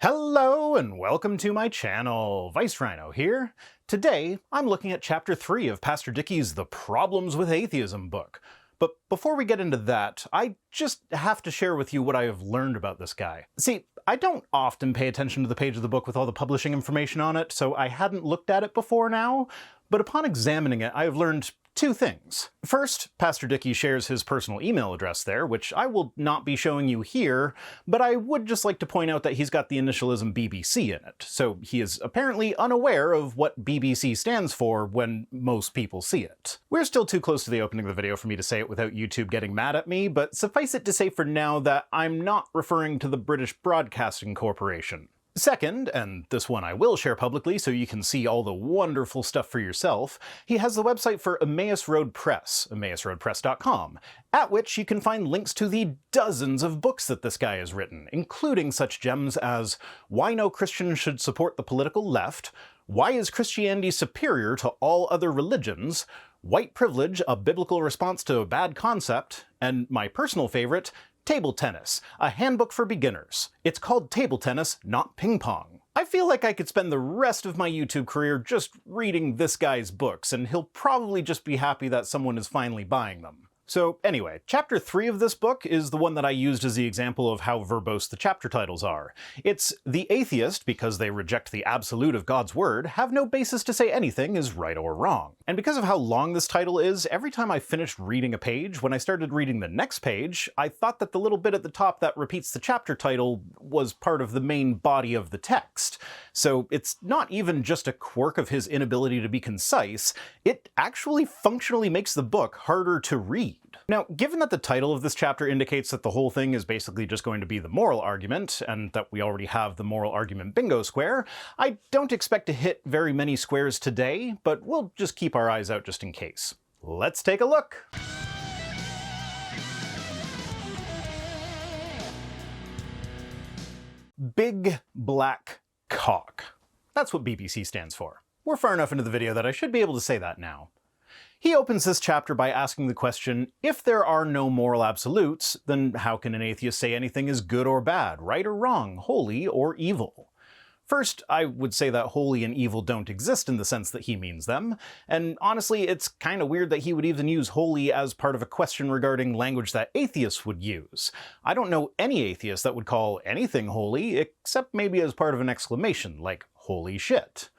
Hello and welcome to my channel, Rhino here. Today, I'm looking at Chapter 3 of Pastor Dickie's The Problems with Atheism book. But before we get into that, I just have to share with you what I have learned about this guy. See, I don't often pay attention to the page of the book with all the publishing information on it, so I hadn't looked at it before now, but upon examining it, I have learned two things. First, Pastor Dickie shares his personal email address there, which I will not be showing you here, but I would just like to point out that he's got the initialism BBC in it, so he is apparently unaware of what BBC stands for when most people see it. We're still too close to the opening of the video for me to say it without YouTube getting mad at me, but suffice it to say for now that I'm not referring to the British Broadcasting Corporation. Second, and this one I will share publicly so you can see all the wonderful stuff for yourself, he has the website for Emmaus Road Press, emmausroadpress.com, at which you can find links to the dozens of books that this guy has written, including such gems as Why No Christian Should Support the Political Left, Why Is Christianity Superior to All Other Religions, White Privilege, A Biblical Response to a Bad Concept, and my personal favorite, Table Tennis, a handbook for beginners. It's called Table Tennis, not Ping Pong. I feel like I could spend the rest of my YouTube career just reading this guy's books, and he'll probably just be happy that someone is finally buying them. So anyway, Chapter 3 of this book is the one that I used as the example of how verbose the chapter titles are. It's The Atheist, because they reject the absolute of God's word, have no basis to say anything is right or wrong. And because of how long this title is, every time I finished reading a page, when I started reading the next page, I thought that the little bit at the top that repeats the chapter title was part of the main body of the text. So it's not even just a quirk of his inability to be concise, it actually functionally makes the book harder to read. Now, given that the title of this chapter indicates that the whole thing is basically just going to be the moral argument, and that we already have the moral argument bingo square, I don't expect to hit very many squares today, but we'll just keep our eyes out just in case. Let's take a look! Big Black Cock. That's what BBC stands for. We're far enough into the video that I should be able to say that now. He opens this chapter by asking the question, if there are no moral absolutes, then how can an atheist say anything is good or bad, right or wrong, holy or evil? First, I would say that holy and evil don't exist in the sense that he means them, and honestly, it's kinda weird that he would even use holy as part of a question regarding language that atheists would use. I don't know any atheist that would call anything holy, except maybe as part of an exclamation, like holy shit.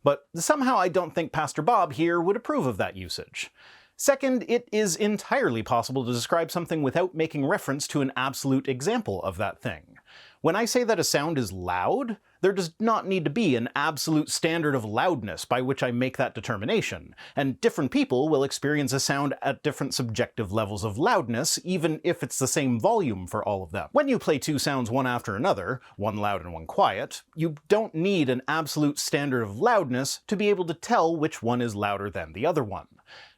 But somehow I don't think Pastor Bob here would approve of that usage. Second, it is entirely possible to describe something without making reference to an absolute example of that thing. When I say that a sound is loud, there does not need to be an absolute standard of loudness by which I make that determination, and different people will experience a sound at different subjective levels of loudness, even if it's the same volume for all of them. When you play two sounds one after another, one loud and one quiet, you don't need an absolute standard of loudness to be able to tell which one is louder than the other one.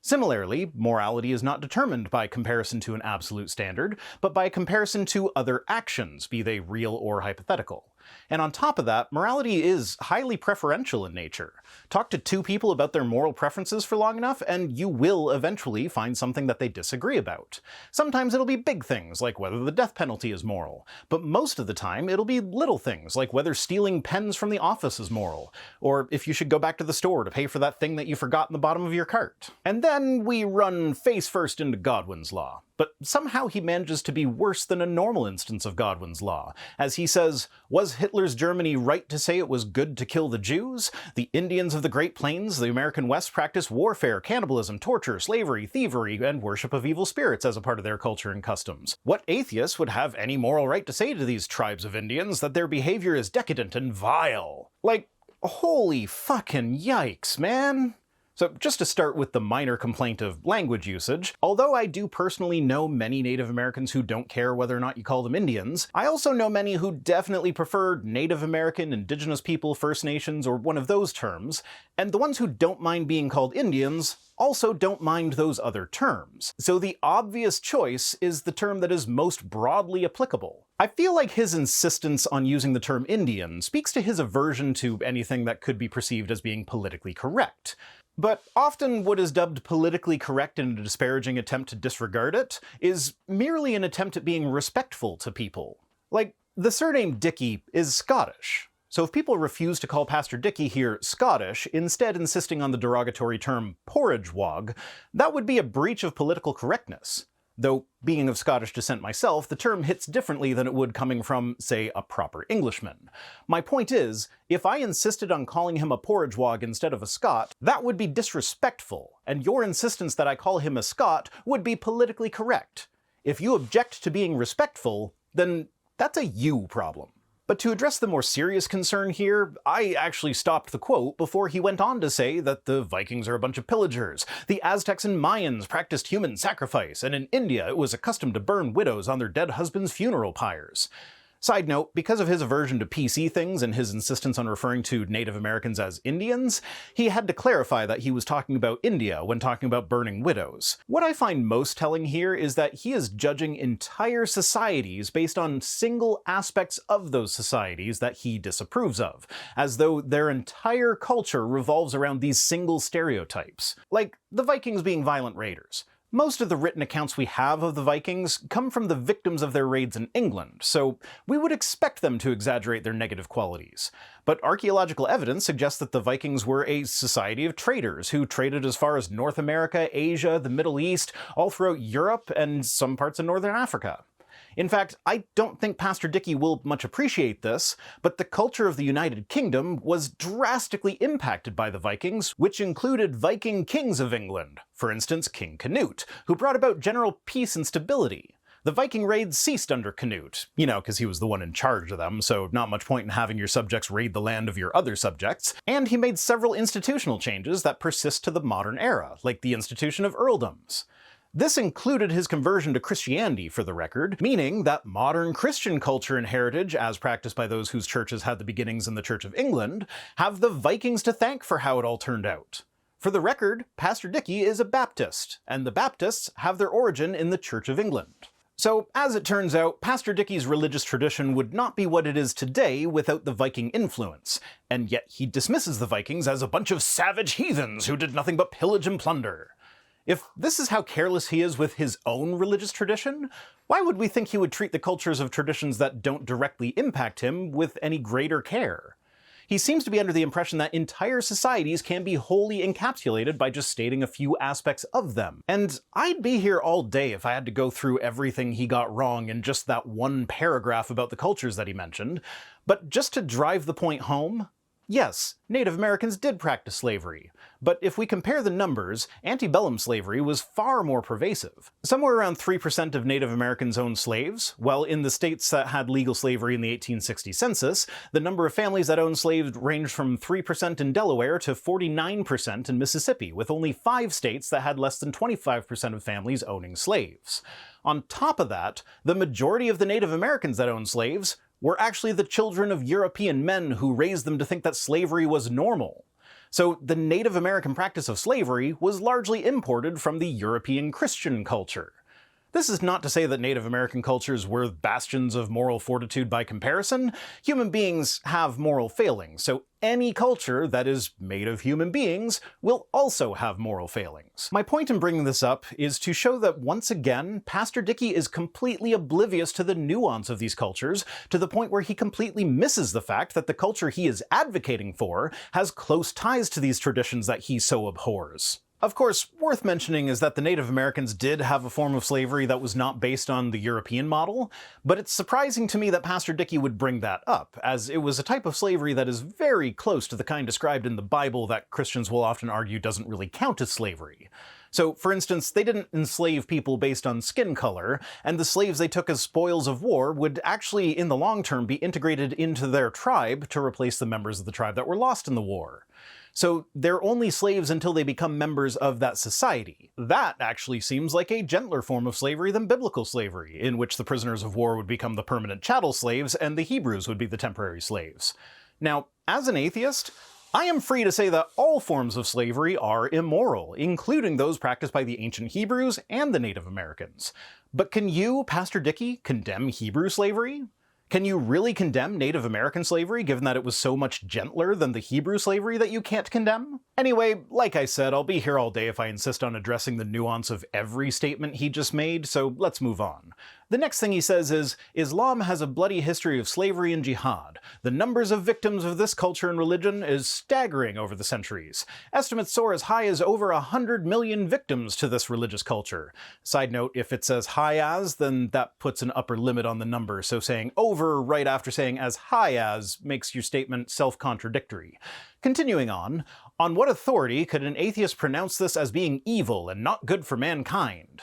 Similarly, morality is not determined by comparison to an absolute standard, but by comparison to other actions, be they real or hypothetical. And on top of that, morality is highly preferential in nature. Talk to two people about their moral preferences for long enough, and you will eventually find something that they disagree about. Sometimes it'll be big things, like whether the death penalty is moral, but most of the time it'll be little things, like whether stealing pens from the office is moral, or if you should go back to the store to pay for that thing that you forgot in the bottom of your cart. And then we run face first into Godwin's Law. But somehow he manages to be worse than a normal instance of Godwin's Law, as he says, was Hitler's Germany right to say it was good to kill the Jews? The Indians of the Great Plains, the American West practice warfare, cannibalism, torture, slavery, thievery, and worship of evil spirits as a part of their culture and customs. What atheist would have any moral right to say to these tribes of Indians that their behavior is decadent and vile? Like, holy fucking yikes, man. So just to start with the minor complaint of language usage, although I do personally know many Native Americans who don't care whether or not you call them Indians, I also know many who definitely prefer Native American, Indigenous people, First Nations, or one of those terms, and the ones who don't mind being called Indians also don't mind those other terms. So the obvious choice is the term that is most broadly applicable. I feel like his insistence on using the term Indian speaks to his aversion to anything that could be perceived as being politically correct. But often what is dubbed politically correct in a disparaging attempt to disregard it is merely an attempt at being respectful to people. Like, The surname Dickie is Scottish. So if people refuse to call Pastor Dickie here Scottish, instead insisting on the derogatory term porridge wog, that would be a breach of political correctness. Though, being of Scottish descent myself, the term hits differently than it would coming from, say, a proper Englishman. My point is, if I insisted on calling him a porridge wog instead of a Scot, that would be disrespectful, and your insistence that I call him a Scot would be politically correct. If you object to being respectful, then that's a you problem. But to address the more serious concern here, I actually stopped the quote before he went on to say that the Vikings are a bunch of pillagers, the Aztecs and Mayans practiced human sacrifice, and in India it was accustomed to burn widows on their dead husbands' funeral pyres. Side note, because of his aversion to PC things and his insistence on referring to Native Americans as Indians, he had to clarify that he was talking about India when talking about burning widows. What I find most telling here is that he is judging entire societies based on single aspects of those societies that he disapproves of, as though their entire culture revolves around these single stereotypes. Like the Vikings being violent raiders. Most of the written accounts we have of the Vikings come from the victims of their raids in England, so we would expect them to exaggerate their negative qualities. But archaeological evidence suggests that the Vikings were a society of traders who traded as far as North America, Asia, the Middle East, all throughout Europe, and some parts of Northern Africa. In fact, I don't think Pastor Dickie will much appreciate this, but the culture of the United Kingdom was drastically impacted by the Vikings, which included Viking kings of England, for instance King Canute, who brought about general peace and stability. The Viking raids ceased under Canute, because he was the one in charge of them, so not much point in having your subjects raid the land of your other subjects, and he made several institutional changes that persist to the modern era, like the institution of earldoms. This included his conversion to Christianity, for the record, meaning that modern Christian culture and heritage, as practiced by those whose churches had the beginnings in the Church of England, have the Vikings to thank for how it all turned out. For the record, Pastor Dickie is a Baptist, and the Baptists have their origin in the Church of England. So, as it turns out, Pastor Dickie's religious tradition would not be what it is today without the Viking influence, and yet he dismisses the Vikings as a bunch of savage heathens who did nothing but pillage and plunder. If this is how careless he is with his own religious tradition, why would we think he would treat the cultures of traditions that don't directly impact him with any greater care? He seems to be under the impression that entire societies can be wholly encapsulated by just stating a few aspects of them. And I'd be here all day if I had to go through everything he got wrong in just that one paragraph about the cultures that he mentioned. But just to drive the point home, yes, Native Americans did practice slavery, but if we compare the numbers, antebellum slavery was far more pervasive. Somewhere around 3% of Native Americans owned slaves, while in the states that had legal slavery in the 1860 census, the number of families that owned slaves ranged from 3% in Delaware to 49% in Mississippi, with only 5 states that had less than 25% of families owning slaves. On top of that, the majority of the Native Americans that owned slaves were actually the children of European men who raised them to think that slavery was normal. So the Native American practice of slavery was largely imported from the European Christian culture. This is not to say that Native American cultures were bastions of moral fortitude by comparison. Human beings have moral failings, so any culture that is made of human beings will also have moral failings. My point in bringing this up is to show that once again, Pastor Dickie is completely oblivious to the nuance of these cultures, to the point where he completely misses the fact that the culture he is advocating for has close ties to these traditions that he so abhors. Of course, worth mentioning is that the Native Americans did have a form of slavery that was not based on the European model, but it's surprising to me that Pastor Dickie would bring that up, as it was a type of slavery that is very close to the kind described in the Bible that Christians will often argue doesn't really count as slavery. So, for instance, they didn't enslave people based on skin color, and the slaves they took as spoils of war would actually, in the long term, be integrated into their tribe to replace the members of the tribe that were lost in the war. So they're only slaves until they become members of that society. That actually seems like a gentler form of slavery than biblical slavery, in which the prisoners of war would become the permanent chattel slaves and the Hebrews would be the temporary slaves. Now, as an atheist, I am free to say that all forms of slavery are immoral, including those practiced by the ancient Hebrews and the Native Americans. But can you, Pastor Dickie, condemn Hebrew slavery? Can you really condemn Native American slavery, given that it was so much gentler than the Hebrew slavery that you can't condemn? Anyway, like I said, I'll be here all day if I insist on addressing the nuance of every statement he just made, so let's move on. The next thing he says is, Islam has a bloody history of slavery and jihad. The numbers of victims of this culture and religion is staggering over the centuries. Estimates soar as high as over 100 million victims to this religious culture. Side note, if it says high as, then that puts an upper limit on the number, so saying over right after saying as high as makes your statement self-contradictory. Continuing on what authority could an atheist pronounce this as being evil and not good for mankind?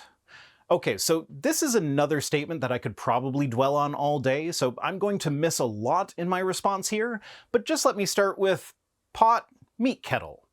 Okay, so this is another statement that I could probably dwell on all day, so I'm going to miss a lot in my response here, but just let me start with pot, meat kettle.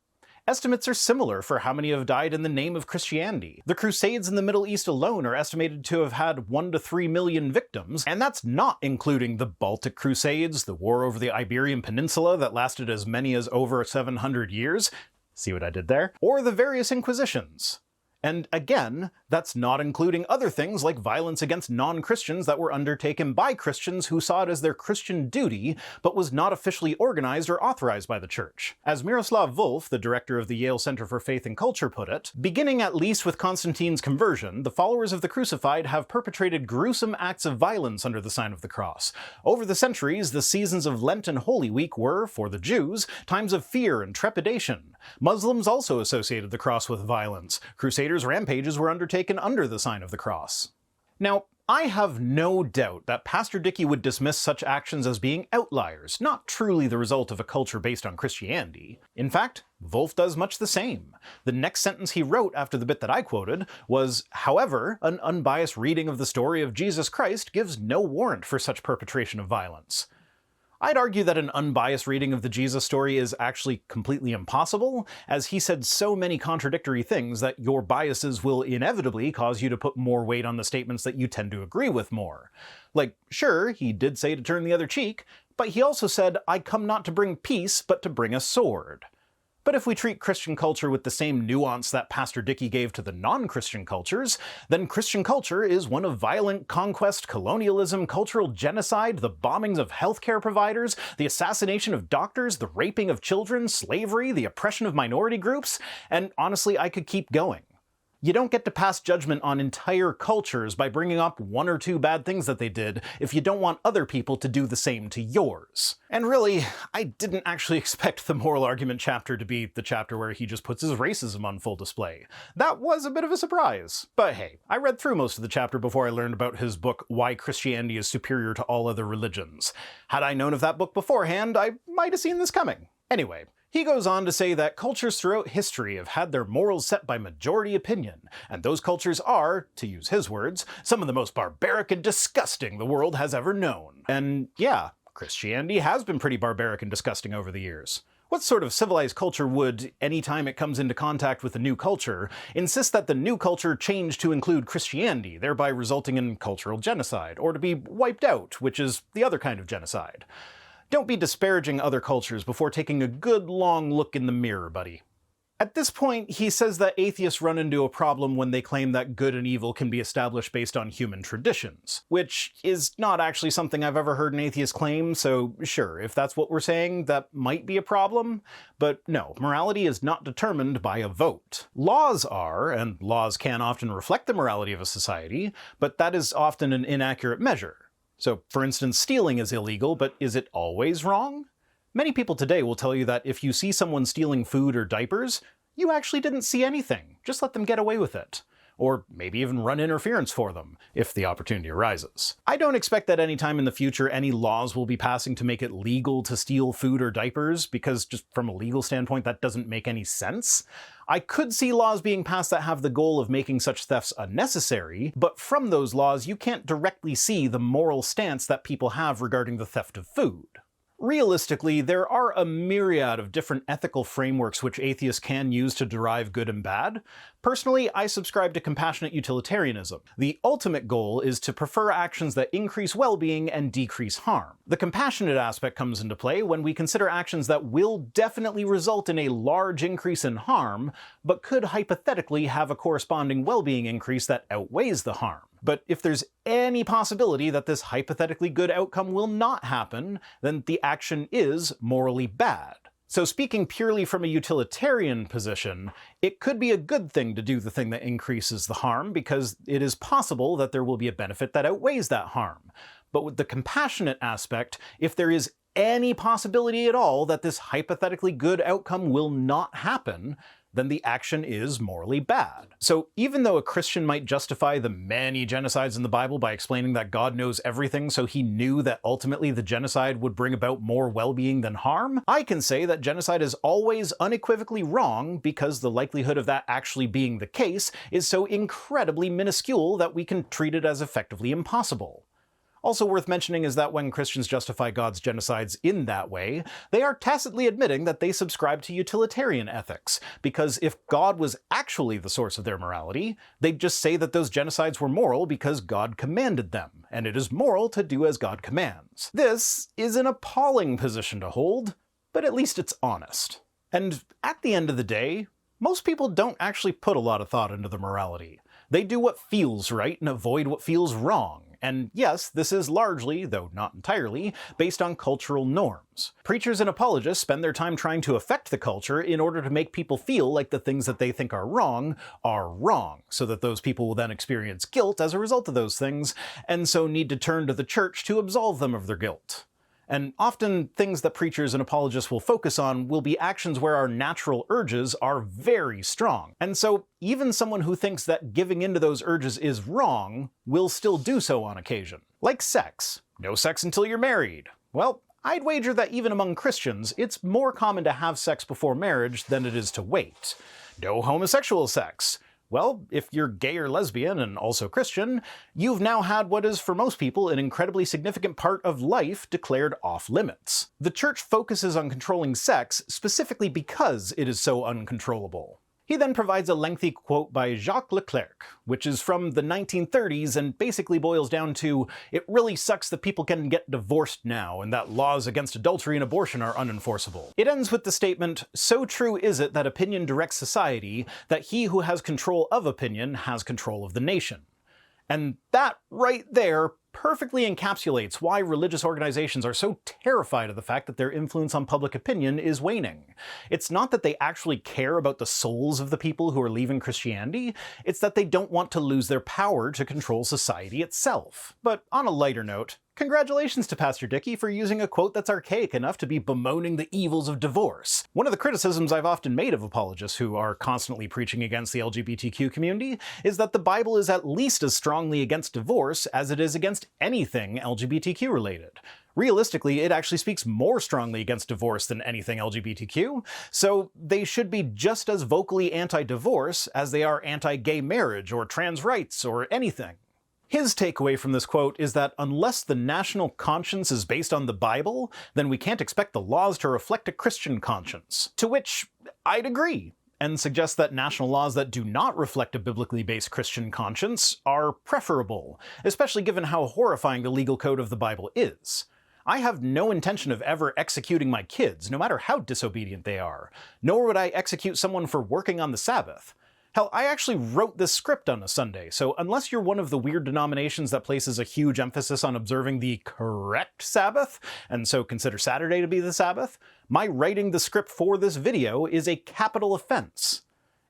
Estimates are similar for how many have died in the name of Christianity. The Crusades in the Middle East alone are estimated to have had 1 to 3 million victims, and that's not including the Baltic Crusades, the war over the Iberian Peninsula that lasted as many as over 700 years, see what I did there? Or the various inquisitions. And again, that's not including other things like violence against non-Christians that were undertaken by Christians who saw it as their Christian duty, but was not officially organized or authorized by the church. As Miroslav Volf, the director of the Yale Center for Faith and Culture, put it, beginning at least with Constantine's conversion, the followers of the crucified have perpetrated gruesome acts of violence under the sign of the cross. Over the centuries, the seasons of Lent and Holy Week were, for the Jews, times of fear and trepidation. Muslims also associated the cross with violence. Crusaders' rampages were undertaken under the sign of the cross. Now, I have no doubt that Pastor Dickie would dismiss such actions as being outliers, not truly the result of a culture based on Christianity. In fact, Volf does much the same. The next sentence he wrote after the bit that I quoted was, however, an unbiased reading of the story of Jesus Christ gives no warrant for such perpetration of violence. I'd argue that an unbiased reading of the Jesus story is actually completely impossible, as he said so many contradictory things that your biases will inevitably cause you to put more weight on the statements that you tend to agree with more. Like, sure, he did say to turn the other cheek, but he also said, I come not to bring peace, but to bring a sword. But if we treat Christian culture with the same nuance that Pastor Dickie gave to the non-Christian cultures, then Christian culture is one of violent conquest, colonialism, cultural genocide, the bombings of healthcare providers, the assassination of doctors, the raping of children, slavery, the oppression of minority groups, and honestly, I could keep going. You don't get to pass judgment on entire cultures by bringing up 1 or 2 bad things that they did if you don't want other people to do the same to yours. And really, I didn't actually expect the moral argument chapter to be the chapter where he just puts his racism on full display. That was a bit of a surprise. But hey, I read through most of the chapter before I learned about his book, Why Christianity is Superior to All Other Religions. Had I known of that book beforehand, I might have seen this coming. Anyway, he goes on to say that cultures throughout history have had their morals set by majority opinion, and those cultures are, to use his words, some of the most barbaric and disgusting the world has ever known. And yeah, Christianity has been pretty barbaric and disgusting over the years. What sort of civilized culture would, anytime it comes into contact with a new culture, insist that the new culture change to include Christianity, thereby resulting in cultural genocide, or to be wiped out, which is the other kind of genocide? Don't be disparaging other cultures before taking a good long look in the mirror, buddy. At this point, he says that atheists run into a problem when they claim that good and evil can be established based on human traditions, which is not actually something I've ever heard an atheist claim, so sure, if that's what we're saying, that might be a problem, but no, morality is not determined by a vote. Laws are, and laws can often reflect the morality of a society, but that is often an inaccurate measure. So, for instance, stealing is illegal, but is it always wrong? Many people today will tell you that if you see someone stealing food or diapers, you actually didn't see anything. Just let them get away with it. Or maybe even run interference for them, if the opportunity arises. I don't expect that anytime in the future any laws will be passing to make it legal to steal food or diapers, because just from a legal standpoint that doesn't make any sense. I could see laws being passed that have the goal of making such thefts unnecessary, but from those laws you can't directly see the moral stance that people have regarding the theft of food. Realistically, there are a myriad of different ethical frameworks which atheists can use to derive good and bad. Personally, I subscribe to compassionate utilitarianism. The ultimate goal is to prefer actions that increase well-being and decrease harm. The compassionate aspect comes into play when we consider actions that will definitely result in a large increase in harm, but could hypothetically have a corresponding well-being increase that outweighs the harm. But if there's any possibility that this hypothetically good outcome will not happen, then the action is morally bad. So speaking purely from a utilitarian position, it could be a good thing to do the thing that increases the harm, because it is possible that there will be a benefit that outweighs that harm. But with the compassionate aspect, if there is any possibility at all that this hypothetically good outcome will not happen, then the action is morally bad. So even though a Christian might justify the many genocides in the Bible by explaining that God knows everything, so he knew that ultimately the genocide would bring about more well-being than harm, I can say that genocide is always unequivocally wrong, because the likelihood of that actually being the case is so incredibly minuscule that we can treat it as effectively impossible. Also worth mentioning is that when Christians justify God's genocides in that way, they are tacitly admitting that they subscribe to utilitarian ethics, because if God was actually the source of their morality, they'd just say that those genocides were moral because God commanded them, and it is moral to do as God commands. This is an appalling position to hold, but at least it's honest. And at the end of the day, most people don't actually put a lot of thought into their morality. They do what feels right and avoid what feels wrong. And yes, this is largely, though not entirely, based on cultural norms. Preachers and apologists spend their time trying to affect the culture in order to make people feel like the things that they think are wrong, so that those people will then experience guilt as a result of those things, and so need to turn to the church to absolve them of their guilt. And often things that preachers and apologists will focus on will be actions where our natural urges are very strong. And so even someone who thinks that giving into those urges is wrong will still do so on occasion. Like sex. No sex until you're married. Well, I'd wager that even among Christians, it's more common to have sex before marriage than it is to wait. No homosexual sex. Well, if you're gay or lesbian and also Christian, you've now had what is for most people an incredibly significant part of life declared off limits. The church focuses on controlling sex specifically because it is so uncontrollable. He then provides a lengthy quote by Jacques Leclerc, which is from the 1930s and basically boils down to, "It really sucks that people can get divorced now and that laws against adultery and abortion are unenforceable." It ends with the statement, "So true is it that opinion directs society, that he who has control of opinion has control of the nation." And that right there perfectly encapsulates why religious organizations are so terrified of the fact that their influence on public opinion is waning. It's not that they actually care about the souls of the people who are leaving Christianity, it's that they don't want to lose their power to control society itself. But on a lighter note, congratulations to Pastor Dickie for using a quote that's archaic enough to be bemoaning the evils of divorce. One of the criticisms I've often made of apologists who are constantly preaching against the LGBTQ community is that the Bible is at least as strongly against divorce as it is against anything LGBTQ related. Realistically, it actually speaks more strongly against divorce than anything LGBTQ, so they should be just as vocally anti-divorce as they are anti-gay marriage or trans rights or anything. His takeaway from this quote is that unless the national conscience is based on the Bible, then we can't expect the laws to reflect a Christian conscience. To which I'd agree, and suggest that national laws that do not reflect a biblically based Christian conscience are preferable, especially given how horrifying the legal code of the Bible is. I have no intention of ever executing my kids, no matter how disobedient they are, nor would I execute someone for working on the Sabbath. Hell, I actually wrote this script on a Sunday, so unless you're one of the weird denominations that places a huge emphasis on observing the correct Sabbath, and so consider Saturday to be the Sabbath, my writing the script for this video is a capital offense.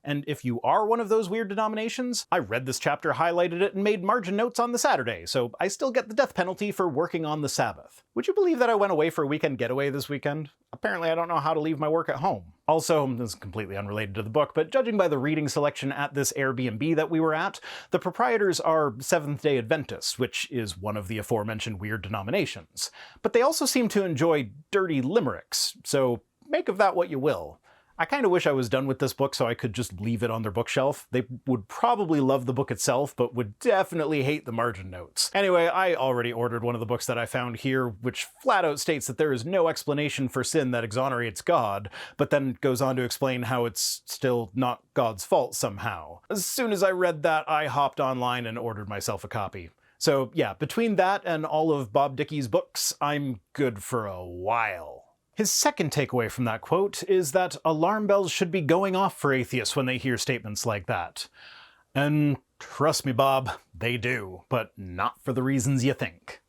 And if you are one of those weird denominations, I read this chapter, highlighted it, and made margin notes on the Saturday, so I still get the death penalty for working on the Sabbath. Would you believe that I went away for a weekend getaway this weekend? Apparently I don't know how to leave my work at home. Also, this is completely unrelated to the book, but judging by the reading selection at this Airbnb that we were at, the proprietors are Seventh-day Adventists, which is one of the aforementioned weird denominations. But they also seem to enjoy dirty limericks, so make of that what you will. I kind of wish I was done with this book so I could just leave it on their bookshelf. They would probably love the book itself, but would definitely hate the margin notes. Anyway, I already ordered one of the books that I found here, which flat out states that there is no explanation for sin that exonerates God, but then goes on to explain how it's still not God's fault somehow. As soon as I read that, I hopped online and ordered myself a copy. So yeah, between that and all of Bob Dickie's books, I'm good for a while. His second takeaway from that quote is that alarm bells should be going off for atheists when they hear statements like that. And trust me, Bob, they do, but not for the reasons you think.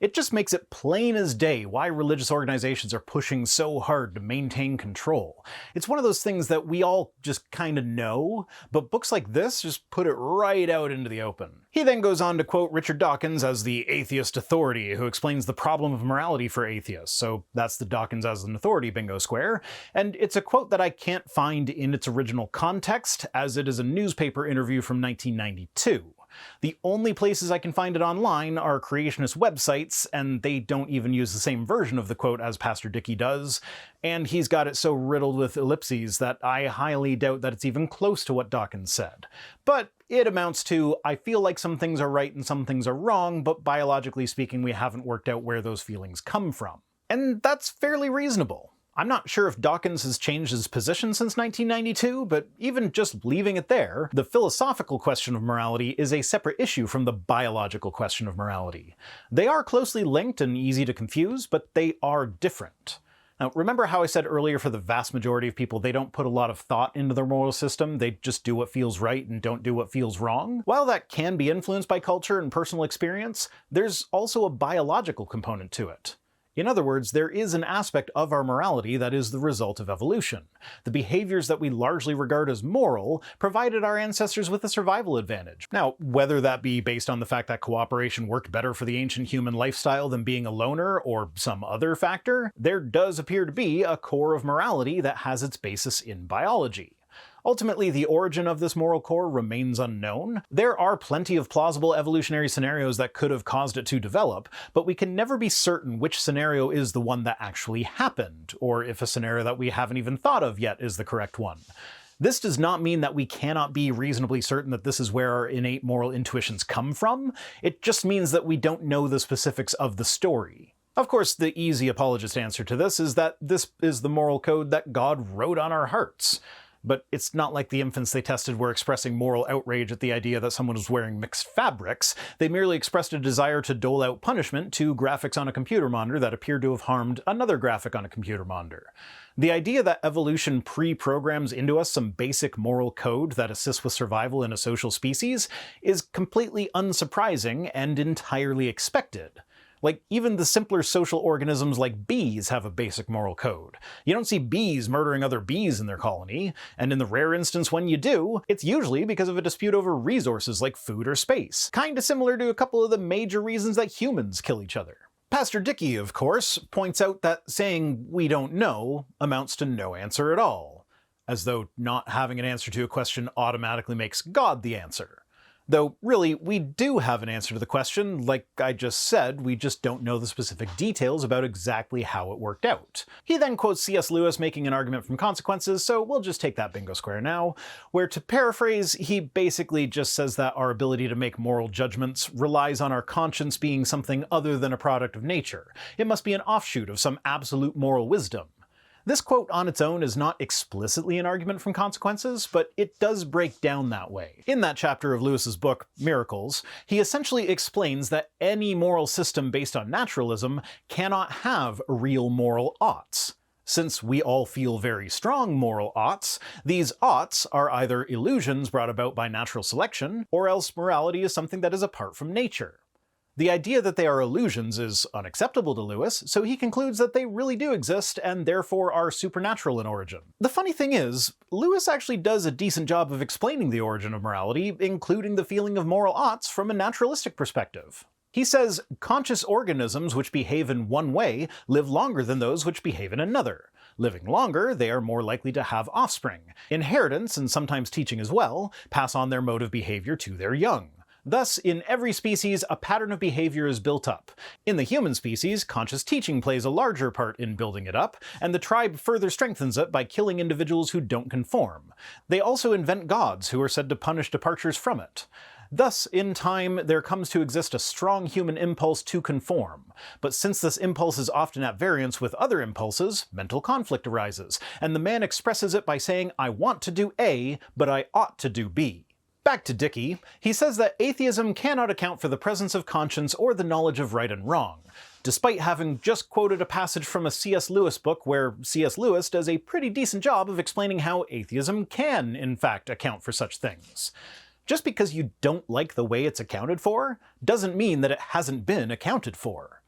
It just makes it plain as day why religious organizations are pushing so hard to maintain control. It's one of those things that we all just kind of know, but books like this just put it right out into the open. He then goes on to quote Richard Dawkins as the atheist authority, who explains the problem of morality for atheists. So that's the Dawkins as an authority bingo square. And it's a quote that I can't find in its original context, as it is a newspaper interview from 1992. The only places I can find it online are creationist websites, and they don't even use the same version of the quote as Pastor Dickie does, and he's got it so riddled with ellipses that I highly doubt that it's even close to what Dawkins said. But it amounts to, I feel like some things are right and some things are wrong, but biologically speaking, we haven't worked out where those feelings come from. And that's fairly reasonable. I'm not sure if Dawkins has changed his position since 1992, but even just leaving it there, the philosophical question of morality is a separate issue from the biological question of morality. They are closely linked and easy to confuse, but they are different. Now, remember how I said earlier for the vast majority of people, they don't put a lot of thought into their moral system, they just do what feels right and don't do what feels wrong? While that can be influenced by culture and personal experience, there's also a biological component to it. In other words, there is an aspect of our morality that is the result of evolution. The behaviors that we largely regard as moral provided our ancestors with a survival advantage. Now, whether that be based on the fact that cooperation worked better for the ancient human lifestyle than being a loner, or some other factor, there does appear to be a core of morality that has its basis in biology. Ultimately, the origin of this moral core remains unknown. There are plenty of plausible evolutionary scenarios that could have caused it to develop, but we can never be certain which scenario is the one that actually happened, or if a scenario that we haven't even thought of yet is the correct one. This does not mean that we cannot be reasonably certain that this is where our innate moral intuitions come from. It just means that we don't know the specifics of the story. Of course, the easy apologist answer to this is that this is the moral code that God wrote on our hearts. But it's not like the infants they tested were expressing moral outrage at the idea that someone was wearing mixed fabrics. They merely expressed a desire to dole out punishment to graphics on a computer monitor that appeared to have harmed another graphic on a computer monitor. The idea that evolution pre-programs into us some basic moral code that assists with survival in a social species is completely unsurprising and entirely expected. Like, even the simpler social organisms like bees have a basic moral code. You don't see bees murdering other bees in their colony, and in the rare instance when you do, it's usually because of a dispute over resources like food or space. Kinda similar to a couple of the major reasons that humans kill each other. Pastor Dickie, of course, points out that saying "we don't know" amounts to no answer at all, as though not having an answer to a question automatically makes God the answer. Though, really, we do have an answer to the question. Like I just said, we just don't know the specific details about exactly how it worked out. He then quotes C.S. Lewis making an argument from Consequences, so we'll just take that bingo square now, where, to paraphrase, he basically just says that our ability to make moral judgments relies on our conscience being something other than a product of nature. It must be an offshoot of some absolute moral wisdom. This quote on its own is not explicitly an argument from Consequences, but it does break down that way. In that chapter of Lewis's book, Miracles, he essentially explains that any moral system based on naturalism cannot have real moral oughts. Since we all feel very strong moral oughts, these oughts are either illusions brought about by natural selection, or else morality is something that is apart from nature. The idea that they are illusions is unacceptable to Lewis, so he concludes that they really do exist and therefore are supernatural in origin. The funny thing is, Lewis actually does a decent job of explaining the origin of morality, including the feeling of moral oughts from a naturalistic perspective. He says, conscious organisms which behave in one way live longer than those which behave in another. Living longer, they are more likely to have offspring. Inheritance, and sometimes teaching as well, pass on their mode of behavior to their young. Thus, in every species, a pattern of behavior is built up. In the human species, conscious teaching plays a larger part in building it up, and the tribe further strengthens it by killing individuals who don't conform. They also invent gods who are said to punish departures from it. Thus, in time, there comes to exist a strong human impulse to conform. But since this impulse is often at variance with other impulses, mental conflict arises, and the man expresses it by saying, "I want to do A, but I ought to do B." Back to Dickie, he says that atheism cannot account for the presence of conscience or the knowledge of right and wrong, despite having just quoted a passage from a C.S. Lewis book where C.S. Lewis does a pretty decent job of explaining how atheism can, in fact, account for such things. Just because you don't like the way it's accounted for, doesn't mean that it hasn't been accounted for.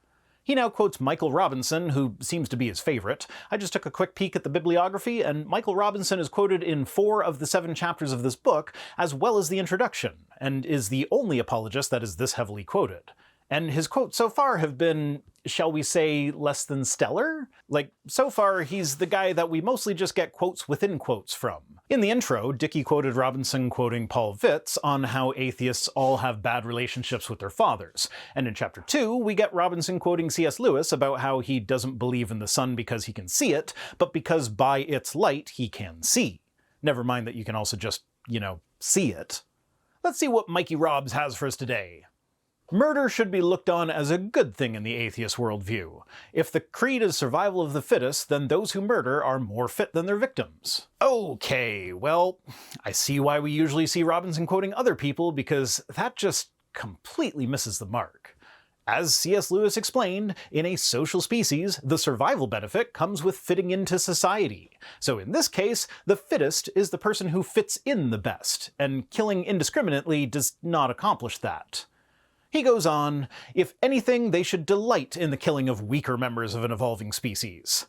He now quotes Michael Robinson, who seems to be his favorite. I just took a quick peek at the bibliography, and Michael Robinson is quoted in 4 of the 7 chapters of this book, as well as the introduction, and is the only apologist that is this heavily quoted. And his quotes so far have been, shall we say, less than stellar? Like, so far, he's the guy that we mostly just get quotes within quotes from. In the intro, Dickie quoted Robinson quoting Paul Vitz on how atheists all have bad relationships with their fathers. And in chapter 2, we get Robinson quoting C.S. Lewis about how he doesn't believe in the sun because he can see it, but because by its light he can see. Never mind that you can also just, see it. Let's see what Mikey Robs has for us today. Murder should be looked on as a good thing in the atheist worldview. If the creed is survival of the fittest, then those who murder are more fit than their victims. Okay, well, I see why we usually see Robinson quoting other people, because that just completely misses the mark. As C.S. Lewis explained, in a social species, the survival benefit comes with fitting into society. So in this case, the fittest is the person who fits in the best, and killing indiscriminately does not accomplish that. He goes on, if anything, they should delight in the killing of weaker members of an evolving species.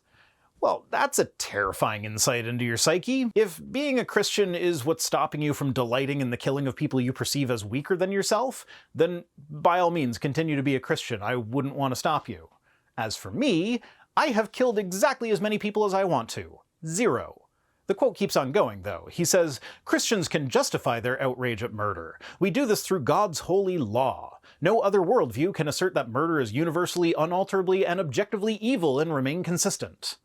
Well, that's a terrifying insight into your psyche. If being a Christian is what's stopping you from delighting in the killing of people you perceive as weaker than yourself, then by all means continue to be a Christian. I wouldn't want to stop you. As for me, I have killed exactly as many people as I want to. 0. The quote keeps on going, though. He says, Christians can justify their outrage at murder. We do this through God's holy law. No other worldview can assert that murder is universally, unalterably, and objectively evil and remain consistent.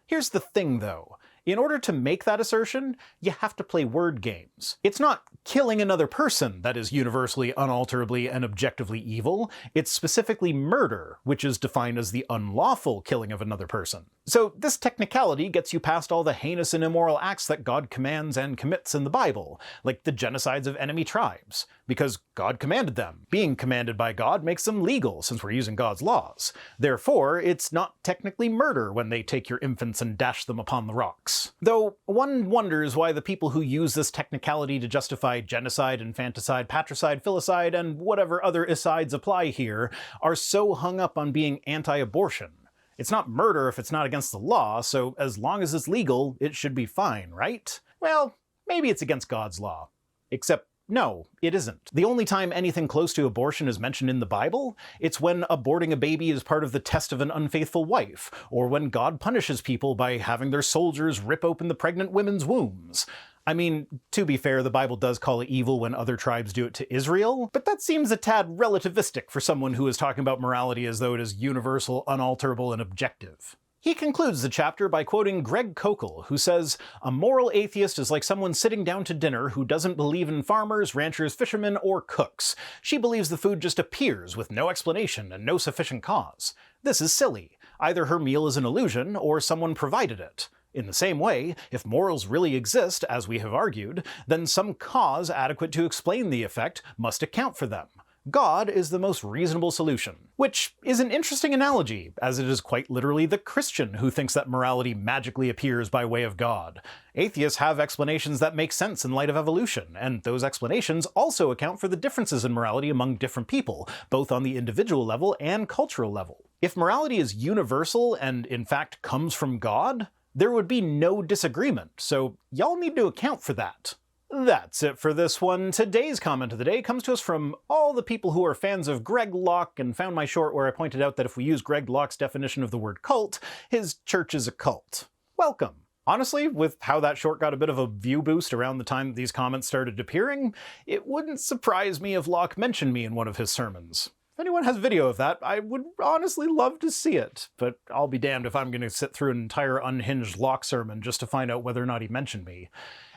Here's the thing, though. In order to make that assertion, you have to play word games. It's not killing another person that is universally, unalterably, and objectively evil. It's specifically murder, which is defined as the unlawful killing of another person. So this technicality gets you past all the heinous and immoral acts that God commands and commits in the Bible, like the genocides of enemy tribes, because God commanded them. Being commanded by God makes them legal, since we're using God's laws. Therefore, it's not technically murder when they take your infants and dash them upon the rocks. Though one wonders why the people who use this technicality to justify genocide, infanticide, patricide, filicide, and whatever other asides apply here are so hung up on being anti-abortion. It's not murder if it's not against the law, so as long as it's legal, it should be fine, right? Well, maybe it's against God's law. Except, no, it isn't. The only time anything close to abortion is mentioned in the Bible, it's when aborting a baby is part of the test of an unfaithful wife, or when God punishes people by having their soldiers rip open the pregnant women's wombs. I mean, to be fair, the Bible does call it evil when other tribes do it to Israel, but that seems a tad relativistic for someone who is talking about morality as though it is universal, unalterable, and objective. He concludes the chapter by quoting Greg Kokel, who says, "A moral atheist is like someone sitting down to dinner who doesn't believe in farmers, ranchers, fishermen, or cooks. She believes the food just appears with no explanation and no sufficient cause. This is silly. Either her meal is an illusion, or someone provided it. In the same way, if morals really exist, as we have argued, then some cause adequate to explain the effect must account for them. God is the most reasonable solution." Which is an interesting analogy, as it is quite literally the Christian who thinks that morality magically appears by way of God. Atheists have explanations that make sense in light of evolution, and those explanations also account for the differences in morality among different people, both on the individual level and cultural level. If morality is universal and in fact comes from God, there would be no disagreement, so y'all need to account for that. That's it for this one. Today's comment of the day comes to us from all the people who are fans of Greg Locke and found my short where I pointed out that if we use Greg Locke's definition of the word cult, his church is a cult. Welcome. Honestly, with how that short got a bit of a view boost around the time these comments started appearing, it wouldn't surprise me if Locke mentioned me in one of his sermons. If anyone has video of that, I would honestly love to see it, but I'll be damned if I'm going to sit through an entire unhinged Locke sermon just to find out whether or not he mentioned me.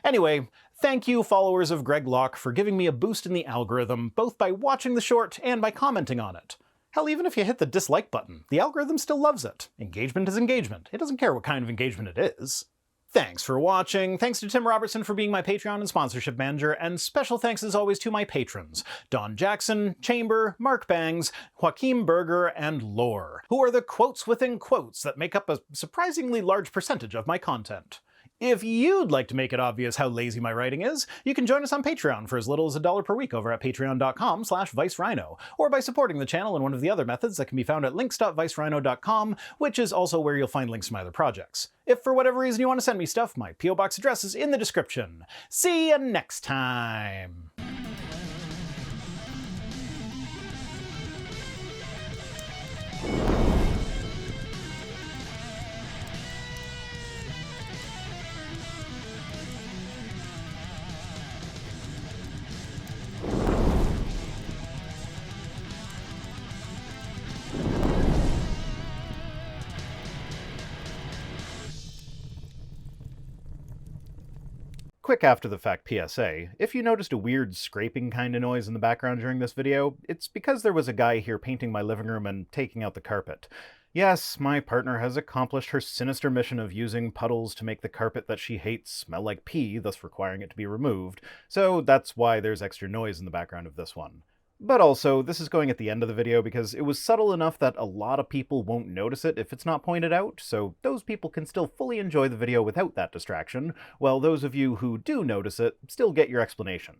Anyway, thank you, followers of Greg Locke, for giving me a boost in the algorithm, both by watching the short and by commenting on it. Hell, even if you hit the dislike button, the algorithm still loves it. Engagement is engagement. It doesn't care what kind of engagement it is. Thanks for watching. Thanks to Tim Robertson for being my Patreon and sponsorship manager, and special thanks as always to my patrons, Don Jackson, Chamber, Mark Bangs, Joaquin Berger, and Lore, who are the quotes within quotes that make up a surprisingly large percentage of my content. If you'd like to make it obvious how lazy my writing is, you can join us on Patreon for as little as $1 per week over at patreon.com/ViceRhino, or by supporting the channel in one of the other methods that can be found at links.vicerhino.com, which is also where you'll find links to my other projects. If for whatever reason you want to send me stuff, my P.O. Box address is in the description. See you next time! Quick after-the-fact PSA, if you noticed a weird scraping kind of noise in the background during this video, it's because there was a guy here painting my living room and taking out the carpet. Yes, my partner has accomplished her sinister mission of using puddles to make the carpet that she hates smell like pee, thus requiring it to be removed, so that's why there's extra noise in the background of this one. But also, this is going at the end of the video because it was subtle enough that a lot of people won't notice it if it's not pointed out, so those people can still fully enjoy the video without that distraction, while those of you who do notice it still get your explanation.